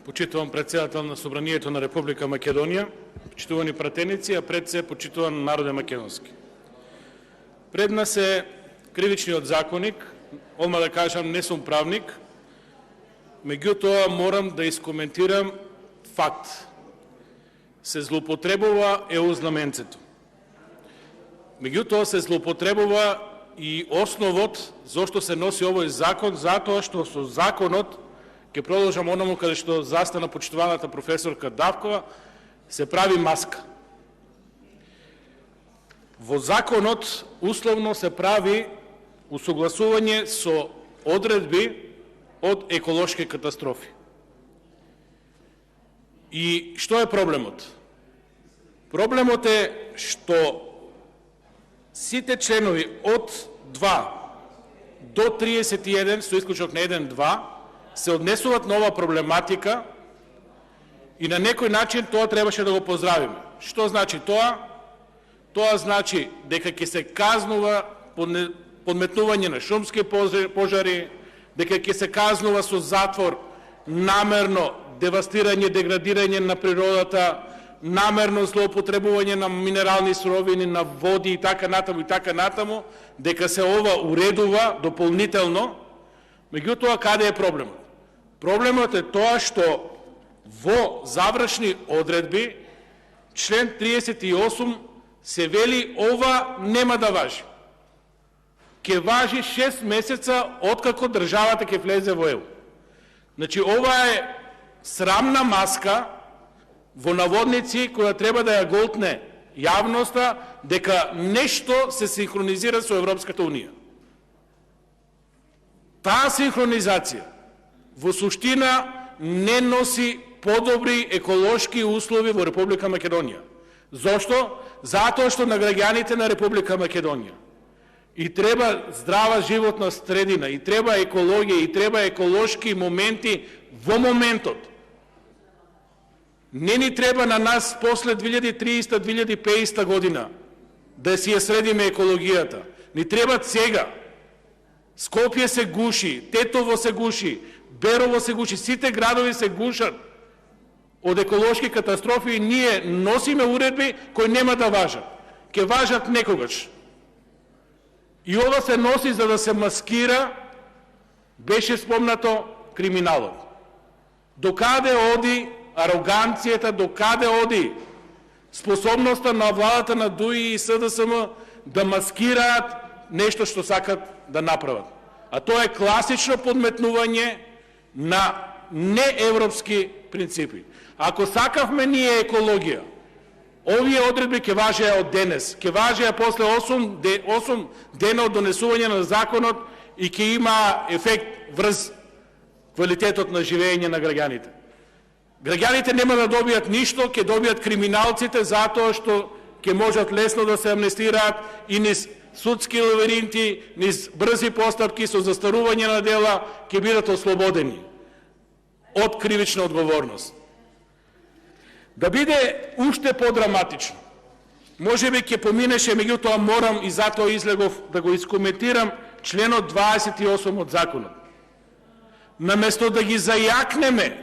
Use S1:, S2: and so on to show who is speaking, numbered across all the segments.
S1: почитуван председател на Собранието на Република Македонија, почитувани пратеници, а пред се почитуван народе македонски. Пред нас е кривичниот законник, одма да кажам, не сум правник, меѓутоа морам да искоментирам факт. Се злоупотребува знаменцето. Меѓутоа се злоупотребува и основот зошто се носи овој закон, затоа што со законот, ќе продолжам онаму каде што застана почитуваната професорка Давкова, се прави маска. Во законот условно се прави усогласување со одредби од еколошки катастрофи. И што е проблемот? Проблемот е што сите членови од 2 до 31, со исклучок на 1-2, се однесуваат на ова проблематика и на некој начин тоа требаше да го поздравиме. Што значи тоа? Тоа значи дека ќе се казнува подметнување на шумски пожари, дека ќе се казнува со затвор намерно девастирање, деградирање на природата, намерно злоупотребување на минерални суровини, на води и така натаму, дека се ова уредува дополнително. Меѓутоа, каде е проблемот? Проблемот е тоа што во завршни одредби, член 38 се вели ова нема да важи. Ке важи 6 месеца откако државата ќе влезе во ЕУ. Значи, ова е срамна маска во наводници која треба да ја голтне јавноста дека нешто се синхронизира со Европската унија. Таа синхронизација во суштина не носи подобри еколошки услови во Република Македонија. Зошто? Затоа што на граѓаните на Република Македонија и треба здрава животна средина, и треба екологија, и треба еколошки моменти во моментот. Не ни треба на нас после 2030-2050 година да си ја средиме екологијата. Ни треба сега. Скопје се гуши, Тетово се гуши, Берово се гуши, сите градови се гушат од еколошки катастрофи и ние носиме уредби кои нема да важат. Ке важат некогаш. И ова се носи за да се маскира, беше спомнато, криминалот. Докаде оди ароганцијата, докаде оди способноста на владата на ДУИ и СДСМ да маскираат нешто што сакат да направат. А тоа е класично подметнување на неевропски принципи. Ако сакавме ние екологија, овие одредби ќе важеа од денес, ќе важеа после 8 дена од донесување на законот и ќе има ефект врз квалитетот на живење на граѓаните. Граѓаните нема да добијат ништо, ќе добијат криминалците затоа што ќе можат лесно да се амнестираат и низ судски лавиринти, низ брзи постапки со застарување на дела ќе бидат ослободени од кривична одговорност. Да биде уште подраматично, можеби ќе поминеше, меѓутоа морам и затоа излегов да го искоментирам членот 28 од законот. Наместо да ги зајакнеме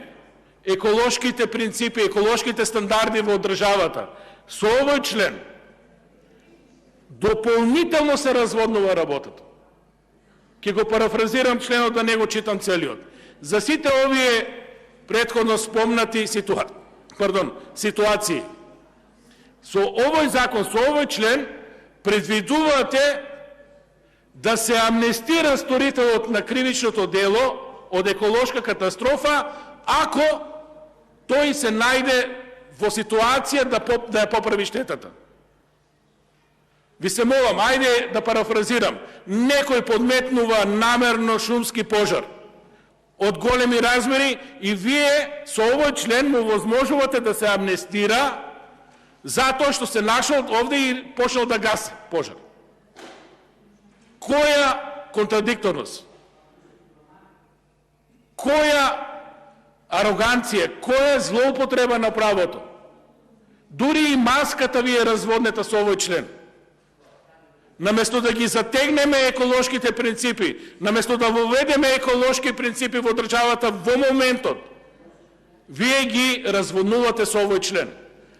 S1: еколошките принципи, еколошките стандарди во државата, со овој член дополнително се разводнува работата. Ке го парафразирам членот, да не го читам целиот. За сите овие претходно спомнати ситуации, со овој закон, со овој член, предвидувате да се амнестира сторителот на кривичното дело од еколошка катастрофа, ако тој се најде во ситуација да ја поправи штетата. Ви се молам, ајде да парафразирам. Некој подметнува намерно шумски пожар од големи размери и вие со овој член му возможувате да се амнестира затоа што се нашол овде и почнал да гаси пожар. Која контрадикторност? Која ароганција? Која злоупотреба на правото? Дури и маската ви е разводнета со овој член. Наместо да ги затегнеме еколошките принципи, наместо да воведеме еколошки принципи во државата во моментот, вие ги разводнувате со овој член.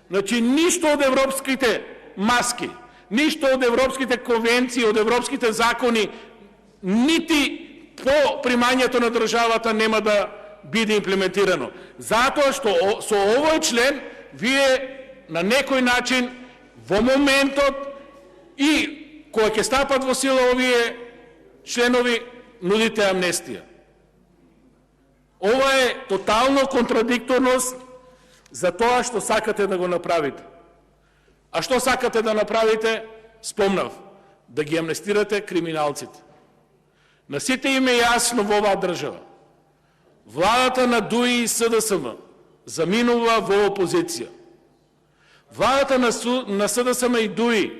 S1: Значи, ништо од европските маски, ништо од европските конвенции, од европските закони, нити по примањето на државата нема да биде имплементирано. Затоа што со овој член вие на некој начин во моментот и кога ќе стапат во сила овие членови нудите амнестија. Ова е тотално контрадикторност за тоа што сакате да го направите. А што сакате да направите? Спомнав, да ги амнестирате криминалците. На сите им е јасно во оваа држава. Владата на ДУИ и СДСМ заминува во опозиција. Владата на СДСМ и ДУИ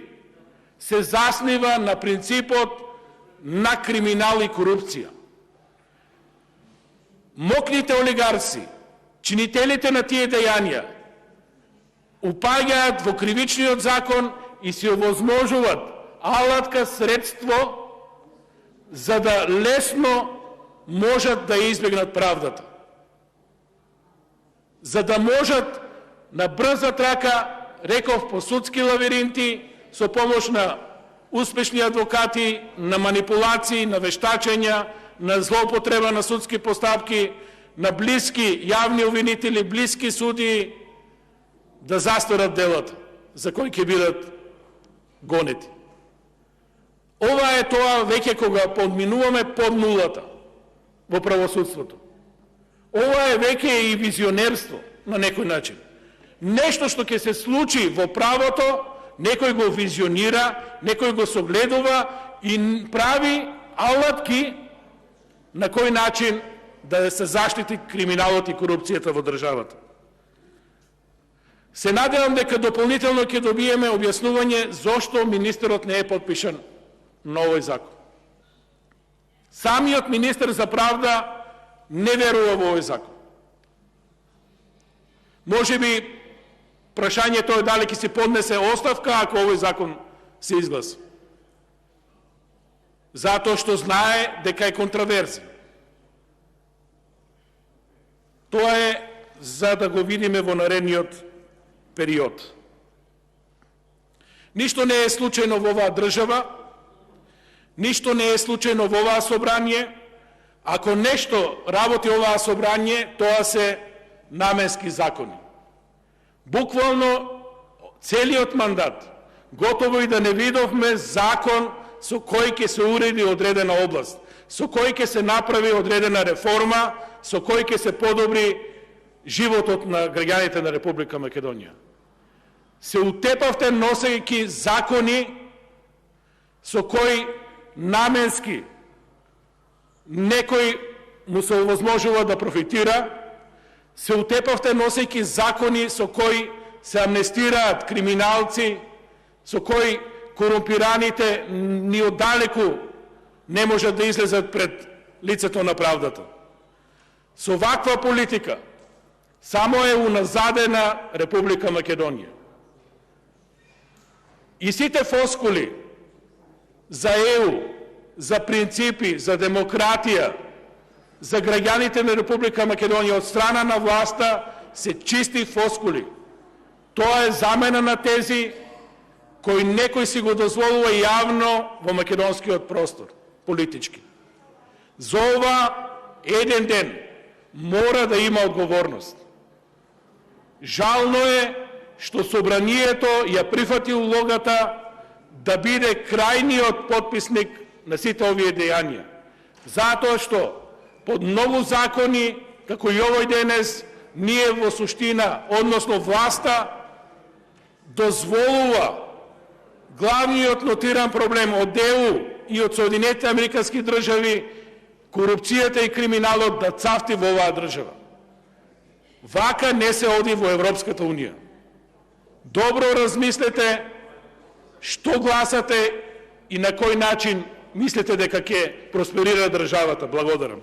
S1: се заснива на принципот на криминал и корупција. Мокните олигарси, чинителите на тие дејанија, упаѓаат во кривичниот закон и се овозможуваат алатка, средство, за да лесно можат да избегнат правдата. За да можат на брза трака, реков, по судски лавиринти, со помош на успешни адвокати, на манипулации, на вештачења, на злоупотреба на судски постапки, на блиски јавни обвинители, блиски судии, да засторат делата за кои ќе бидат гонети. Ова е тоа веќе кога подминуваме под нулата во правосудството. Ова е веќе и визионерство на некој начин. Нешто што ќе се случи во правото, некој го визионира, некој го согледува и прави алатки на кој начин да се заштити криминалот и корупцијата во државата. Се надевам дека дополнително ќе добиеме објаснување зошто министерот не е подпишан на овој закон. Самиот министер за правда не верува во овој закон. Можеби прашањето е дали ќе се поднесе оставка ако овој закон се изгласи. Затоа што знае дека е контраверзија. Тоа е за да го видиме во наредниот период. Ништо не е случајно во оваа држава, ништо не е случајно во оваа собрание. Ако нешто работи оваа собрание, тоа се наменски закони. Буквално целиот мандат, готово и да не видовме закон со кој ќе се уреди одредена област, со кој ќе се направи одредена реформа, со кој ќе се подобри животот на граѓаните на Република Македонија. Се утепавте носејќи закони со кои наменски некој му се овозможува да профитира, се утепавте носејќи закони со кои се амнестираат криминалци, со кои корумпираните ни оддалеку не можат да излезат пред лицето на правдата. Со ваква политика само е уназадена Република Македонија. И сите фоскули за ЕУ, за принципи, за демократија, за граѓаните на Република Македонија од страна на власта се чисти фоскули. Тоа е замена на тези кој некој си го дозволува јавно во македонскиот простор, политички. За ова еден ден мора да има одговорност. Жално е што собранието ја прифати улогата да биде крајниот потписник на сите овие дејанија. Затоа што под многу закони, како и овој денес, ние во суштина, односно власта, дозволува главниот нотиран проблем од ЕУ и од Соединетите Американски држави, корупцијата и криминалот да цафти во оваа држава. Вака не се оди во Европската Унија. Добро размислете што гласате и на кој начин мислите дека ќе просперира државата. Благодарам.